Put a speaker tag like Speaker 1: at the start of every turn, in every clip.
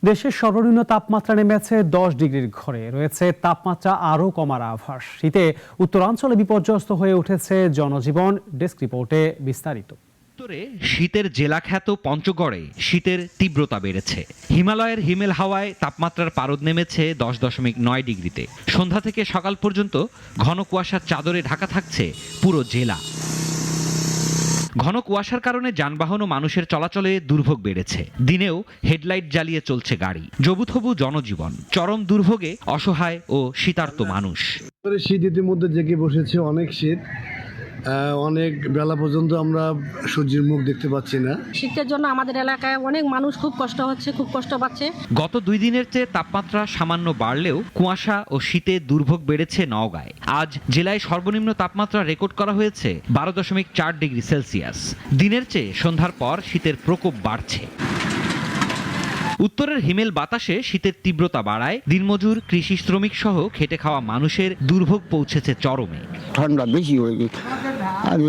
Speaker 1: দেশের সর্বনিম্ন তাপমাত্রা নেমেছে 10 ডিগ্রির ঘরে, রয়েছে তাপমাত্রা আরও কমার আভাস। শীতে উত্তরাঞ্চলে বিপর্যস্ত হয়ে উঠেছে জনজীবন। ডেস্ক রিপোর্টে বিস্তারিত।
Speaker 2: উত্তরে শীতের জেলাখ্যাত পঞ্চগড়ে শীতের তীব্রতা বেড়েছে। হিমালয়ের হিমেল হাওয়ায় তাপমাত্রার পারদ নেমেছে 10.9 ডিগ্রিতে। সন্ধ্যা থেকে সকাল পর্যন্ত ঘন কুয়াশার চাদরে ঢাকা থাকছে পুরো জেলা। ঘন কুয়াশার কারণে যানবাহন ও মানুষের চলাচলে দুর্ভোগ বেড়েছে। দিনেও হেডলাইট জ্বালিয়ে চলছে গাড়ি। জবুথবু জনজীবন, চরম দুর্ভোগে অসহায় ও শীতার্ত মানুষ।
Speaker 3: শীত ইতিমধ্যে জেগে বসেছে, অনেক শীত। অনেক বেলা পর্যন্ত আমরা সূর্যের মুখ দেখতে পাচ্ছি না।
Speaker 4: শীতের জন্য আমাদের এলাকায় অনেক মানুষ খুব কষ্ট পাচ্ছে।
Speaker 2: গত 2 দিনের চেয়ে তাপমাত্রা সামান্য বাড়লেও কুয়াশা ও শীতে দুর্ভোগ বেড়েছে নওগাঁয়। আজ জেলায় সর্বনিম্ন তাপমাত্রা রেকর্ড করা হয়েছে 12.4 ডিগ্রি সেলসিয়াস। দিনের চেয়ে সন্ধ্যার পর শীতের প্রকোপ বাড়ছে। উত্তরের হিমেল বাতাসে শীতের তীব্রতা বাড়ায় দিনমজুর, কৃষি শ্রমিক সহ খেটে খাওয়া মানুষের দুর্ভোগ পৌঁছেছে চরমে।
Speaker 5: ঠান্ডা বেশি হয়ে গেছে, আর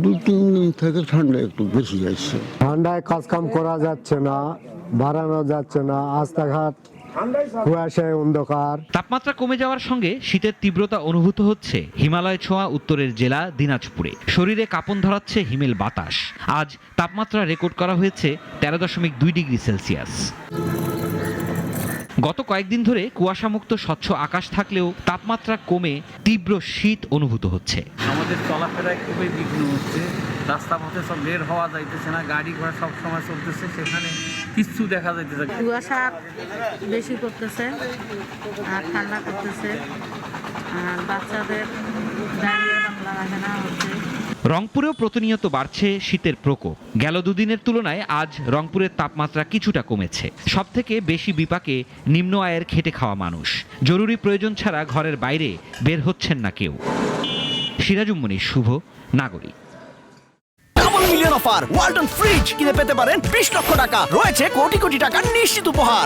Speaker 5: 2-3 দিন থেকে ঠান্ডা একটু বেশি আসছে।
Speaker 6: ঠান্ডায় কাজকাম করা যাচ্ছে না, বাড়ানো যাচ্ছে না, রাস্তাঘাট কুয়াশায় অন্ধকার।
Speaker 2: তাপমাত্রা কমে যাওয়ার সঙ্গে শীতের তীব্রতা অনুভূত হচ্ছে হিমালয় ছোঁয়া উত্তরের জেলা দিনাজপুরে। শরীরে কাঁপন ধরাচ্ছে হিমেল বাতাস। আজ তাপমাত্রা রেকর্ড করা হয়েছে 13.2 ডিগ্রি সেলসিয়াস। গত কয়েকদিন ধরে কুয়াশামুক্ত স্বচ্ছ আকাশ থাকলেও তাপমাত্রা কমে তীব্র শীত অনুভূত হচ্ছে।
Speaker 7: আমাদের চলাফেরায় খুবই বিঘ্ন হচ্ছে। রাস্তা পথে সব বের হওয়া যাইতেছে না, গাড়ি ঘোড়া সব সময় চলতেছে, সেখানে কিছু দেখা যাইতেছে।
Speaker 4: কুয়াশা বেশি করতেছে আর ঠান্ডা করতেছে, আর বাচ্চাদের ডায়রিয়া পাতলা পায়খানা হচ্ছে।
Speaker 2: রংপুরেও প্রতিনিয়ত বাড়ছে শীতের প্রকোপ। গেল 2 দিনের তুলনায় আজ রংপুরের তাপমাত্রা কিছুটা কমেছে। সবথেকে বেশি বিপাকে নিম্ন আয়ের খেটে খাওয়া মানুষ। জরুরি প্রয়োজন ছাড়া ঘরের বাইরে বের হচ্ছেন না কেউ। সিরাজুম মনির, শুভ, নাগরিক।
Speaker 8: Double million offer Walton fridge কিনে পেতে পারেন 20 লক্ষ টাকা। রয়েছে কোটি কোটি টাকার নিশ্চিত উপহার।